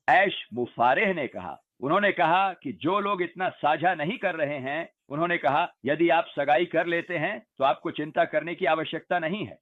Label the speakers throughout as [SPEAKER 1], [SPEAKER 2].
[SPEAKER 1] ऐश मुफारेह ने कहा। उन्होंने कहा कि जो लोग इतना साझा नहीं कर रहे हैं, उन्होंने कहा यदि आप सगाई कर लेते हैं तो आपको चिंता करने की आवश्यकता नहीं है,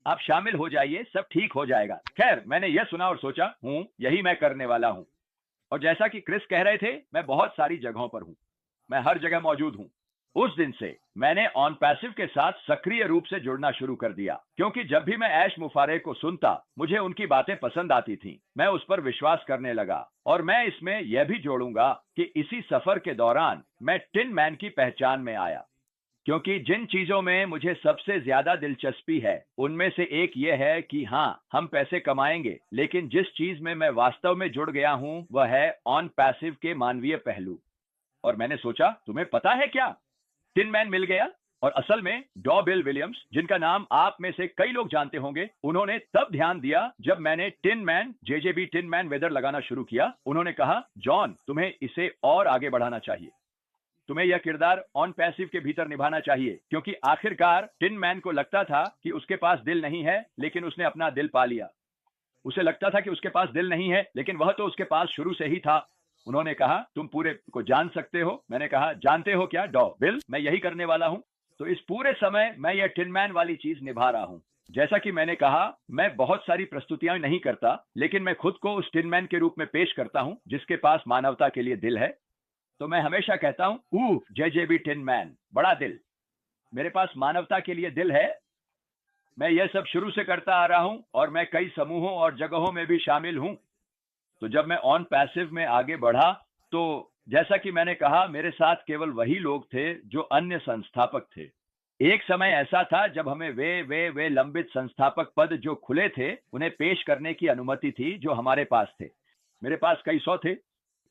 [SPEAKER 1] आप शामिल हो जाइए, सब ठीक हो जाएगा। खैर, मैंने यह सुना और सोचा यही मैं करने वाला हूं। और जैसा कि क्रिस कह रहे थे, मैं बहुत सारी जगहों पर हूं, मैं हर जगह मौजूद हूं। उस दिन से मैंने ऑन पैसिव के साथ सक्रिय रूप से जुड़ना शुरू कर दिया, क्योंकि जब भी मैं ऐश मुफारे को सुनता, मुझे उनकी बातें पसंद आती थीं। मैं उस पर विश्वास करने लगा। और मैं इसमें यह भी जोड़ूंगा कि इसी सफर के दौरान मैं टिन मैन की पहचान में आया, क्योंकि जिन चीजों में मुझे सबसे ज्यादा दिलचस्पी है, उनमें से एक यह है कि हाँ, हम पैसे कमाएंगे, लेकिन जिस चीज में मैं वास्तव में जुड़ गया हूं वह है ऑन पैसिव के मानवीय पहलू। और मैंने सोचा, तुम्हें पता है क्या, टिन मैन मिल गया। और असल में डॉ बिल विलियम्स, जिनका नाम आप में से कई लोग जानते होंगे, उन्होंने तब ध्यान दिया जब मैंने tin man JJB tin man weather लगाना शुरू किया। उन्होंने कहा, जॉन, तुम्हें इसे और आगे बढ़ाना चाहिए, तुम्हें यह किरदार ऑन पैसिव के भीतर निभाना चाहिए, क्योंकि आखिरकार टिन मैन को लगता था कि उसके पास दिल नहीं है, लेकिन उसने अपना दिल पा लिया। उसे लगता था कि उसके पास दिल नहीं है, लेकिन वह तो उसके पास शुरू से ही था। उन्होंने कहा, तुम पूरे को जान सकते हो। मैंने कहा, जानते हो क्या डॉ बिल, मैं यही करने वाला हूं। तो इस पूरे समय मैं यह टिन मैन वाली चीज निभा रहा हूं। जैसा कि मैंने कहा, मैं बहुत सारी प्रस्तुतियां नहीं करता, लेकिन मैं खुद को उस टिन मैन के रूप में पेश करता हूं जिसके पास मानवता के लिए दिल है। तो मैं हमेशा कहता हूं, जेजेबी टिन मैन, बड़ा दिल, मेरे पास मानवता के लिए दिल है। मैं यह सब शुरू से करता आ रहा हूं और मैं कई समूहों और जगहों में भी शामिल हूं। तो जब मैं ऑन पैसिव में आगे बढ़ा, तो जैसा कि मैंने कहा, मेरे साथ केवल वही लोग थे जो अन्य संस्थापक थे। एक समय ऐसा था जब हमें वे लंबित संस्थापक पद जो खुले थे, उन्हें पेश करने की अनुमति थी, जो हमारे पास थे। मेरे पास कई सौ थे,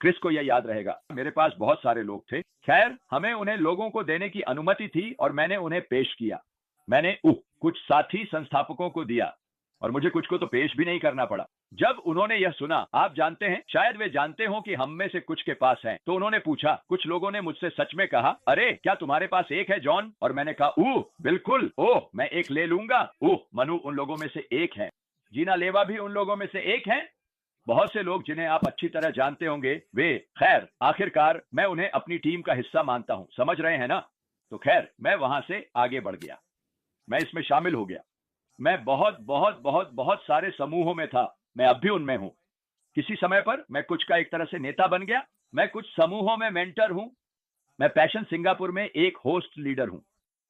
[SPEAKER 1] क्रिस को यह याद रहेगा, मेरे पास बहुत सारे लोग थे। खैर, हमें उन्हें लोगों को देने की अनुमति थी और मैंने उन्हें पेश किया। मैंने कुछ साथी संस्थापकों को दिया और मुझे कुछ को तो पेश भी नहीं करना पड़ा। जब उन्होंने यह सुना, आप जानते हैं, शायद वे जानते हो कि हम में से कुछ के पास है, तो उन्होंने पूछा, कुछ लोगों ने मुझसे सच में कहा, अरे क्या तुम्हारे पास एक है जॉन? और मैंने कहा, बिल्कुल, मैं एक ले लूंगा। मनु उन लोगों में से एक है, जीना लेवा भी उन लोगों में से एक है, बहुत से लोग जिन्हें आप अच्छी तरह जानते होंगे वे। खैर, आखिरकार मैं उन्हें अपनी टीम का हिस्सा मानता हूं, समझ रहे हैं ना? तो खैर, मैं वहां से आगे बढ़ गया, मैं इसमें शामिल हो गया। मैं बहुत बहुत बहुत बहुत सारे समूहों में था, मैं अब भी उनमें हूं। किसी समय पर मैं कुछ का एक तरह से नेता बन गया। मैं कुछ समूहों में मेंटर हूं। मैं पैशन सिंगापुर में एक होस्ट लीडर हूं।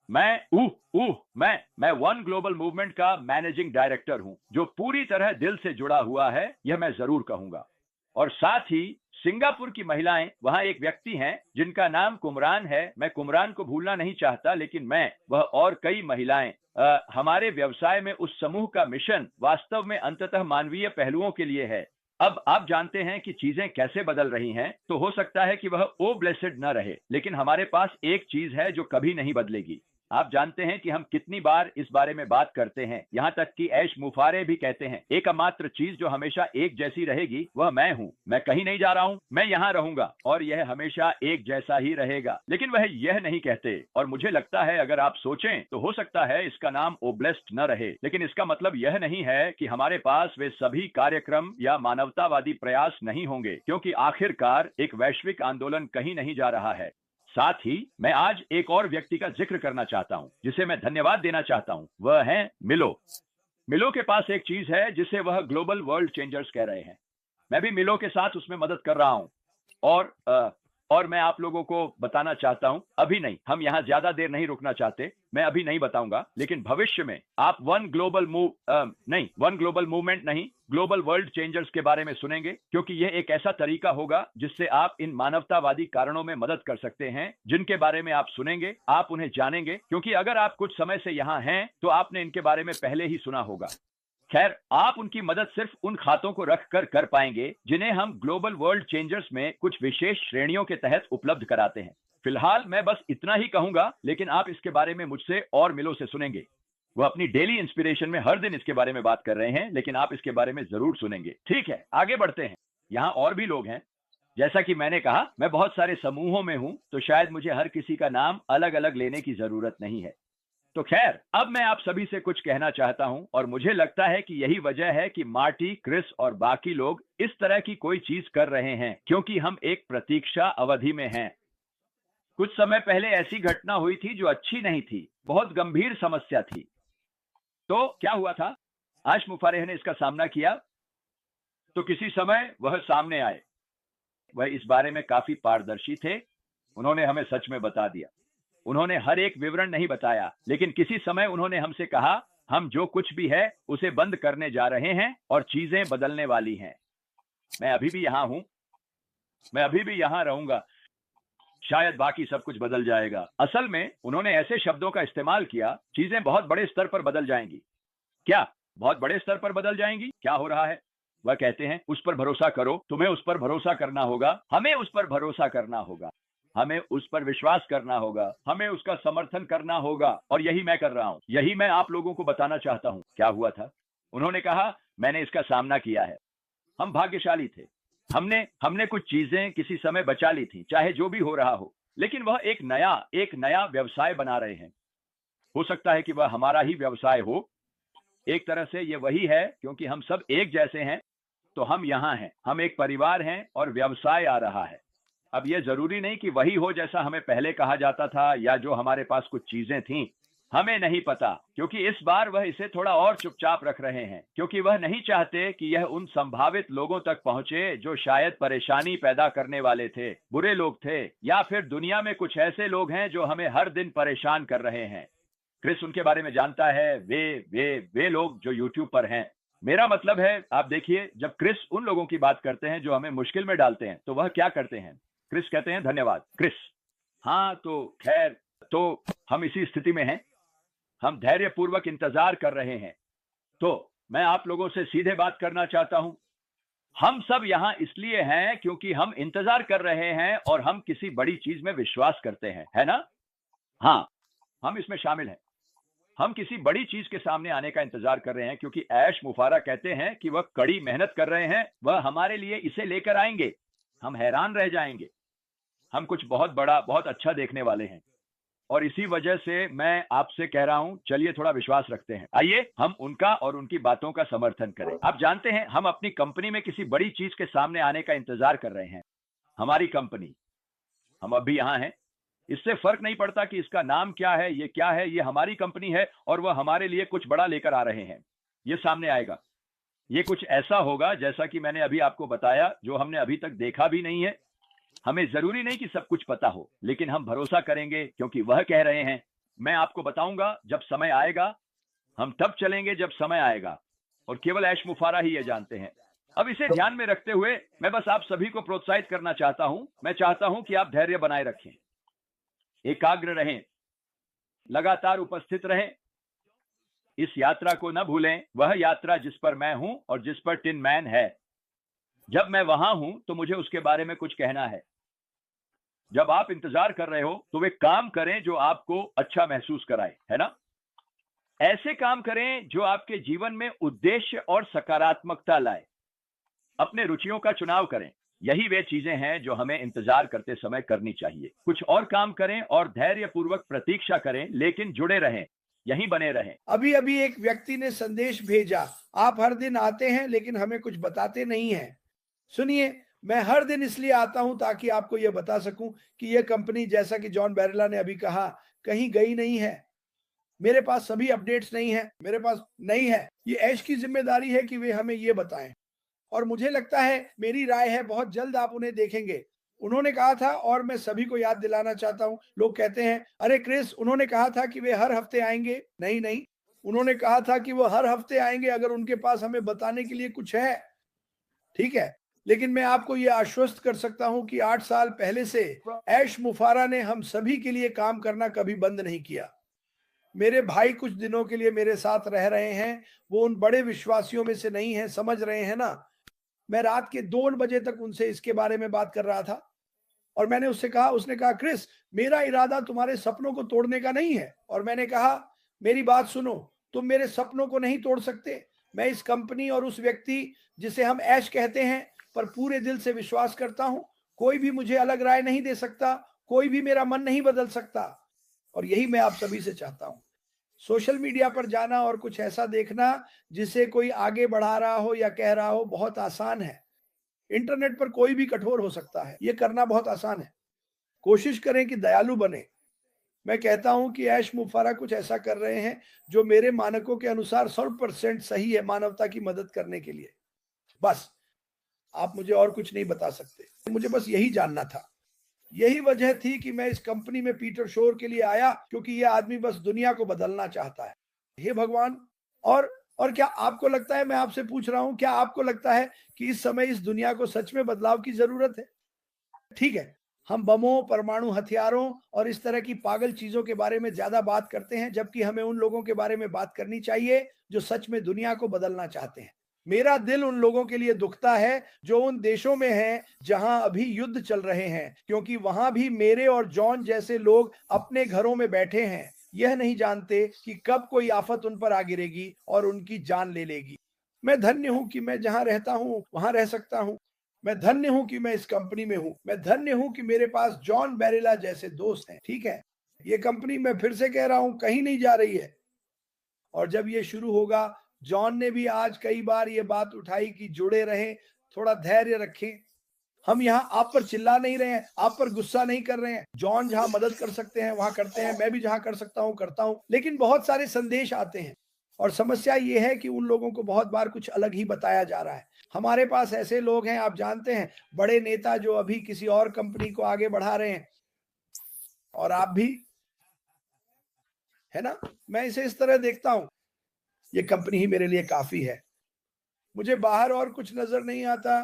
[SPEAKER 1] मैं वन ग्लोबल मूवमेंट का मैनेजिंग डायरेक्टर हूं, जो पूरी तरह दिल से जुड़ा हुआ है, यह मैं जरूर कहूंगा। और साथ ही सिंगापुर की महिलाएं, वहां एक व्यक्ति हैं जिनका नाम कुमरान है। मैं कुमरान को भूलना नहीं चाहता, लेकिन मैं, वह और कई महिलाएं, हमारे व्यवसाय में उस समूह का मिशन वास्तव में अंततः मानवीय पहलुओं के लिए है। अब आप जानते हैं कि चीजें कैसे बदल रही हैं, तो हो सकता है कि वह ओ ब्लेसेड न रहे, लेकिन हमारे पास एक चीज है जो कभी नहीं बदलेगी। आप जानते हैं कि हम कितनी बार इस बारे में बात करते हैं, यहां तक कि ऐश मुफारे भी कहते हैं, एकमात्र चीज जो हमेशा एक जैसी रहेगी वह मैं हूं। मैं कहीं नहीं जा रहा हूं, मैं यहां रहूंगा और यह हमेशा एक जैसा ही रहेगा। लेकिन वह यह नहीं कहते, और मुझे लगता है अगर आप सोचें तो हो सकता है इसका नाम ओब्लेस्ट न रहे, लेकिन इसका मतलब यह नहीं है कि हमारे पास वे सभी कार्यक्रम या मानवतावादी प्रयास नहीं होंगे, क्योंकि आखिरकार एक वैश्विक आंदोलन कहीं नहीं जा रहा है। साथ ही मैं आज एक और व्यक्ति का जिक्र करना चाहता हूं, जिसे मैं धन्यवाद देना चाहता हूं। वह है मिलो। मिलो के पास एक चीज है जिसे वह ग्लोबल वर्ल्ड चेंजर्स कह रहे हैं। मैं भी मिलो के साथ उसमें मदद कर रहा हूं। और मैं आप लोगों को बताना चाहता हूं, अभी नहीं, हम यहां ज्यादा देर नहीं रुकना चाहते, मैं अभी नहीं बताऊंगा, लेकिन भविष्य में आप वन ग्लोबल मूवमेंट नहीं, ग्लोबल वर्ल्ड चेंजर्स के बारे में सुनेंगे, क्योंकि यह एक ऐसा तरीका होगा जिससे आप इन मानवतावादी कारणों में मदद कर सकते हैं, जिनके बारे में आप सुनेंगे, आप उन्हें जानेंगे, क्योंकि अगर आप कुछ समय से यहां हैं तो आपने इनके बारे में पहले ही सुना होगा। खैर, आप उनकी मदद सिर्फ उन खातों को रख कर पाएंगे जिन्हें हम ग्लोबल वर्ल्ड चेंजर्स में कुछ विशेष श्रेणियों के तहत उपलब्ध कराते हैं। फिलहाल मैं बस इतना ही कहूंगा, लेकिन आप इसके बारे में मुझसे और मिलो से सुनेंगे। वह अपनी डेली इंस्पिरेशन में हर दिन इसके बारे में बात कर रहे हैं, लेकिन आप इसके बारे में जरूर सुनेंगे। ठीक है, आगे बढ़ते हैं। यहाँ और भी लोग हैं। जैसा कि मैंने कहा, मैं बहुत सारे समूहों में हूं, तो शायद मुझे हर किसी का नाम अलग अलग लेने की जरूरत नहीं है। तो खैर, अब मैं आप सभी से कुछ कहना चाहता हूं और मुझे लगता है कि यही वजह है कि मार्टी, क्रिस और बाकी लोग इस तरह की कोई चीज कर रहे हैं, क्योंकि हम एक प्रतीक्षा अवधि में हैं। कुछ समय पहले ऐसी घटना हुई थी जो अच्छी नहीं थी, बहुत गंभीर समस्या थी। तो क्या हुआ था? आश मुफारेह ने इसका सामना किया, तो किसी समय वह सामने आए। वह इस बारे में काफी पारदर्शी थे। उन्होंने हमें सच में बता दिया। उन्होंने हर एक विवरण नहीं बताया, लेकिन किसी समय उन्होंने हमसे कहा, हम जो कुछ भी है उसे बंद करने जा रहे हैं और चीजें बदलने वाली हैं। मैं अभी भी यहां हूं, मैं अभी भी यहां रहूंगा, शायद बाकी सब कुछ बदल जाएगा। असल में उन्होंने ऐसे शब्दों का इस्तेमाल किया, चीजें बहुत बड़े स्तर पर बदल जाएंगी। क्या बहुत बड़े स्तर पर बदल जाएंगी? क्या हो रहा है? वह कहते हैं, उस पर भरोसा करो, तुम्हें उस पर भरोसा करना होगा, हमें उस पर भरोसा करना होगा, हमें उस पर विश्वास करना होगा, हमें उसका समर्थन करना होगा। और यही मैं कर रहा हूं, यही मैं आप लोगों को बताना चाहता हूं। क्या हुआ था? उन्होंने कहा, मैंने इसका सामना किया है। हम भाग्यशाली थे। हमने कुछ चीजें किसी समय बचा ली थी, चाहे जो भी हो रहा हो। लेकिन वह एक नया व्यवसाय बना रहे हैं। हो सकता है कि वह हमारा ही व्यवसाय हो। एक तरह से ये वही है, क्योंकि हम सब एक जैसे हैं, तो हम यहाँ हैं, हम एक परिवार हैं और व्यवसाय आ रहा है। अब ये जरूरी नहीं कि वही हो जैसा हमें पहले कहा जाता था, या जो हमारे पास कुछ चीजें थीं। हमें नहीं पता, क्योंकि इस बार वह इसे थोड़ा और चुपचाप रख रहे हैं, क्योंकि वह नहीं चाहते कि यह उन संभावित लोगों तक पहुंचे जो शायद परेशानी पैदा करने वाले थे, बुरे लोग थे, या फिर दुनिया में कुछ ऐसे लोग हैं जो हमें हर दिन परेशान कर रहे हैं। क्रिस उनके बारे में जानता है, वे लोग जो यूट्यूब पर हैं। मेरा मतलब है, आप देखिए, जब क्रिस उन लोगों की बात करते हैं जो हमें मुश्किल में डालते हैं, तो वह क्या करते हैं? क्रिस कहते हैं, धन्यवाद क्रिस। हाँ, तो खैर, तो हम इसी स्थिति में हैं। हम धैर्यपूर्वक इंतजार कर रहे हैं। तो मैं आप लोगों से सीधे बात करना चाहता हूं। हम सब यहां इसलिए हैं क्योंकि हम इंतजार कर रहे हैं और हम किसी बड़ी चीज में विश्वास करते हैं, है ना? हाँ, हम इसमें शामिल हैं। हम किसी बड़ी चीज के सामने आने का इंतजार कर रहे हैं, क्योंकि ऐश मुफारा कहते हैं कि वह कड़ी मेहनत कर रहे हैं, वह हमारे लिए इसे लेकर आएंगे। हम हैरान रह जाएंगे। हम कुछ बहुत बड़ा, बहुत अच्छा देखने वाले हैं। और इसी वजह से मैं आपसे कह रहा हूं, चलिए थोड़ा विश्वास रखते हैं। आइए हम उनका और उनकी बातों का समर्थन करें। आप जानते हैं, हम अपनी कंपनी में किसी बड़ी चीज के सामने आने का इंतजार कर रहे हैं। हमारी कंपनी, हम अब भी यहां हैं। इससे फर्क नहीं पड़ता कि इसका नाम क्या है, ये क्या है, ये हमारी कंपनी है और वह हमारे लिए कुछ बड़ा लेकर आ रहे हैं। ये सामने आएगा। ये कुछ ऐसा होगा, जैसा कि मैंने अभी आपको बताया, जो हमने अभी तक देखा भी नहीं है। हमें जरूरी नहीं कि सब कुछ पता हो, लेकिन हम भरोसा करेंगे क्योंकि वह कह रहे हैं। मैं आपको बताऊंगा जब समय आएगा। हम तब चलेंगे जब समय आएगा, और केवल ऐश मुफारा ही ये जानते हैं। अब इसे ध्यान में रखते हुए मैं बस आप सभी को प्रोत्साहित करना चाहता हूं। मैं चाहता हूं कि आप धैर्य बनाए रखें, एकाग्र रहें, लगातार उपस्थित रहें। इस यात्रा को न भूलें, वह यात्रा जिस पर मैं हूं और जिस पर टिन मैन है। जब मैं वहां हूं तो मुझे उसके बारे में कुछ कहना है। जब आप इंतजार कर रहे हो तो वे काम करें जो आपको अच्छा महसूस कराए, है ना? ऐसे काम करें जो आपके जीवन में उद्देश्य और सकारात्मकता लाए। अपने रुचियों का चुनाव करें। यही वे चीजें हैं जो हमें इंतजार करते समय करनी चाहिए। कुछ और काम करें और धैर्यपूर्वक प्रतीक्षा करें, लेकिन जुड़े रहें, यहीं बने रहें।
[SPEAKER 2] अभी अभी एक व्यक्ति ने संदेश भेजा, आप हर दिन आते हैं लेकिन हमें कुछ बताते नहीं हैं। सुनिए, मैं हर दिन इसलिए आता हूं ताकि आपको यह बता सकूं कि यह कंपनी, जैसा कि जॉन बैरेला ने अभी कहा, कहीं गई नहीं है। मेरे पास सभी अपडेट्स नहीं है, मेरे पास नहीं है। ये ऐश की जिम्मेदारी है कि वे हमें ये बताएं, और मुझे लगता है, मेरी राय है, बहुत जल्द आप उन्हें देखेंगे। उन्होंने कहा था, और मैं सभी को याद दिलाना चाहता हूं, लोग कहते हैं, अरे क्रिस, उन्होंने कहा था कि वे हर हफ्ते आएंगे। नहीं नहीं, उन्होंने कहा था कि वो हर हफ्ते आएंगे अगर उनके पास हमें बताने के लिए कुछ है। ठीक है, लेकिन मैं आपको यह आश्वस्त कर सकता हूं कि 8 साल पहले से ऐश मुफारा ने हम सभी के लिए काम करना कभी बंद नहीं किया। मेरे भाई कुछ दिनों के लिए मेरे साथ रह रहे हैं, वो उन बड़े विश्वासियों में से नहीं है, समझ रहे हैं ना? मैं रात के 2 बजे तक उनसे इसके बारे में बात कर रहा था, और मैंने उससे कहा, उसने कहा, क्रिस, मेरा इरादा तुम्हारे सपनों को तोड़ने का नहीं है। और मैंने कहा, मेरी बात सुनो, तुम मेरे सपनों को नहीं तोड़ सकते। मैं इस कंपनी और उस व्यक्ति जिसे हम ऐश कहते हैं पर पूरे दिल से विश्वास करता हूं। कोई भी मुझे अलग राय नहीं दे सकता, कोई भी मेरा मन नहीं बदल सकता, और यही मैं आप सभी से चाहता हूं। सोशल मीडिया पर जाना और कुछ ऐसा देखना जिसे कोई आगे बढ़ा रहा हो या कह रहा हो बहुत आसान है। इंटरनेट पर कोई भी कठोर हो सकता है, ये करना बहुत आसान है। कोशिश करें कि दयालु बने। मैं कहता हूं कि ऐश मुफारा कुछ ऐसा कर रहे हैं जो मेरे मानकों के अनुसार 100% सही है मानवता की मदद करने के लिए। बस, आप मुझे और कुछ नहीं बता सकते, मुझे बस यही जानना था। यही वजह थी कि मैं इस कंपनी में पीटर शोर के लिए आया, क्योंकि यह आदमी बस दुनिया को बदलना चाहता है। हे भगवान! और क्या आपको लगता है, मैं आपसे पूछ रहा हूं, क्या आपको लगता है कि इस समय इस दुनिया को सच में बदलाव की जरूरत है? ठीक है, हम बमों, परमाणु हथियारों और इस तरह की पागल चीजों के बारे में ज्यादा बात करते हैं, जबकि हमें उन लोगों के बारे में बात करनी चाहिए जो सच में दुनिया को बदलना चाहते हैं। मेरा दिल उन लोगों के लिए दुखता है जो उन देशों में हैं जहां अभी युद्ध चल रहे हैं, क्योंकि वहां भी मेरे और जॉन जैसे लोग अपने घरों में बैठे हैं, यह नहीं जानते कि कब कोई आफत उन पर आ गिरेगी और उनकी जान ले लेगी। मैं धन्य हूं कि मैं जहां रहता हूं वहां रह सकता हूं। मैं धन्य हूं कि मैं इस कंपनी में हूं। मैं धन्य हूं कि मेरे पास जॉन बैरेला जैसे दोस्त हैं। ठीक है, ये कंपनी, मैं फिर से कह रहा हूं, कहीं नहीं जा रही है। और जब ये शुरू होगा, जॉन ने भी आज कई बार ये बात उठाई कि जुड़े रहें, थोड़ा धैर्य रखें। हम यहाँ आप पर चिल्ला नहीं रहे हैं, आप पर गुस्सा नहीं कर रहे हैं। जॉन जहां मदद कर सकते हैं वहां करते हैं, मैं भी जहां कर सकता हूं करता हूं। लेकिन बहुत सारे संदेश आते हैं और समस्या ये है कि उन लोगों को बहुत बार कुछ अलग ही बताया जा रहा है। हमारे पास ऐसे लोग हैं, आप जानते हैं, बड़े नेता जो अभी किसी और कंपनी को आगे बढ़ा रहे हैं, और आप भी, है ना? मैं इसे इस तरह देखता हूं, ये कंपनी ही मेरे लिए काफी है। मुझे बाहर और कुछ नजर नहीं आता।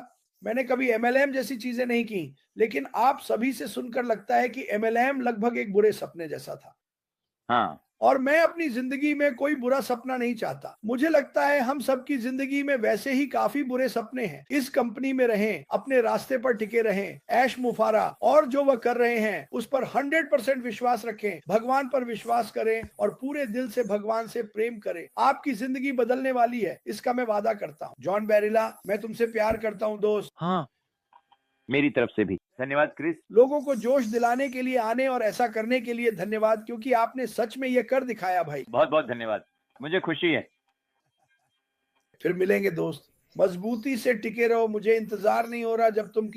[SPEAKER 2] मैंने कभी एमएलएम जैसी चीजें नहीं की, लेकिन आप सभी से सुनकर लगता है कि एमएलएम लगभग एक बुरे सपने जैसा था।
[SPEAKER 1] हाँ,
[SPEAKER 2] और मैं अपनी जिंदगी में कोई बुरा सपना नहीं चाहता। मुझे लगता है हम सबकी जिंदगी में वैसे ही काफी बुरे सपने हैं। इस कंपनी में रहें, अपने रास्ते पर टिके रहें। ऐश मुफारा और जो वह कर रहे हैं उस पर 100% विश्वास रखें, भगवान पर विश्वास करें और पूरे दिल से भगवान से प्रेम करें। आपकी जिंदगी बदलने वाली है, इसका मैं वादा करता हूँ। जॉन बैरेला, मैं तुमसे प्यार करता हूँ दोस्त।
[SPEAKER 1] हाँ, मेरी तरफ से भी धन्यवाद क्रिस।
[SPEAKER 2] लोगों को जोश दिलाने के लिए आने और ऐसा करने के लिए धन्यवाद, क्योंकि आपने सच में यह कर दिखाया भाई।
[SPEAKER 1] बहुत बहुत धन्यवाद, मुझे खुशी है।
[SPEAKER 2] फिर मिलेंगे दोस्त, मजबूती से टिके रहो। मुझे इंतजार नहीं हो रहा जब तुम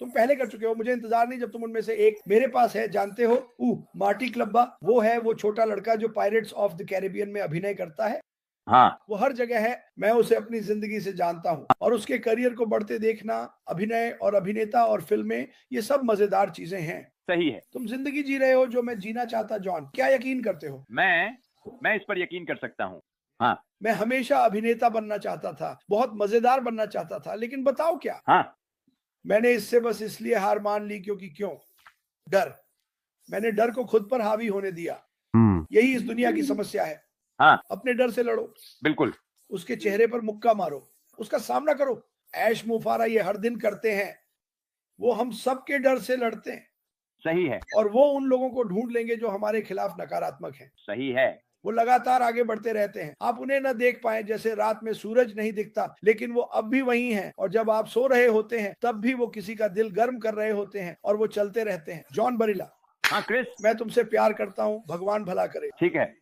[SPEAKER 2] पहले कर चुके हो, मुझे इंतजार नहीं जब तुम उनमें से एक मेरे पास है। जानते हो, मार्टी क्लब्बा, वो है वो छोटा लड़का जो पायरेट्स ऑफ द कैरिबियन में अभिनय करता है।
[SPEAKER 1] हाँ,
[SPEAKER 2] वो हर जगह है, मैं उसे अपनी जिंदगी से जानता हूँ, और उसके करियर को बढ़ते देखना, अभिनय और अभिनेता और फिल्में, ये सब मजेदार चीजें हैं।
[SPEAKER 1] सही है।
[SPEAKER 2] तुम जिंदगी जी रहे हो जो मैं जीना चाहता। जॉन, क्या यकीन करते हो?
[SPEAKER 1] मैं इस पर यकीन कर सकता हूँ। हाँ,
[SPEAKER 2] मैं हमेशा अभिनेता बनना चाहता था, बहुत मजेदार बनना चाहता था, लेकिन बताओ क्या,
[SPEAKER 1] हाँ,
[SPEAKER 2] मैंने इससे बस इसलिए हार मान ली क्योंकि क्यों? डर। मैंने डर को खुद पर हावी होने दिया। यही इस दुनिया की समस्या है।
[SPEAKER 1] हाँ,
[SPEAKER 2] अपने डर से लड़ो,
[SPEAKER 1] बिल्कुल।
[SPEAKER 2] उसके चेहरे पर मुक्का मारो, उसका सामना करो। ऐश मुफारा ये हर दिन करते हैं। वो हम सबके डर से लड़ते हैं,
[SPEAKER 1] सही है,
[SPEAKER 2] और वो उन लोगों को ढूंढ लेंगे जो हमारे खिलाफ नकारात्मक हैं।
[SPEAKER 1] सही है।
[SPEAKER 2] वो लगातार आगे बढ़ते रहते हैं। आप उन्हें न देख पाए, जैसे रात में सूरज नहीं दिखता, लेकिन वो अब भी वही हैं। और जब आप सो रहे होते हैं तब भी वो किसी का दिल गर्म कर रहे होते हैं, और वो चलते रहते हैं। जॉन बैरेला,
[SPEAKER 1] हाँ क्रिस,
[SPEAKER 2] मैं तुमसे प्यार करता हूँ, भगवान भला करे।
[SPEAKER 1] ठीक है।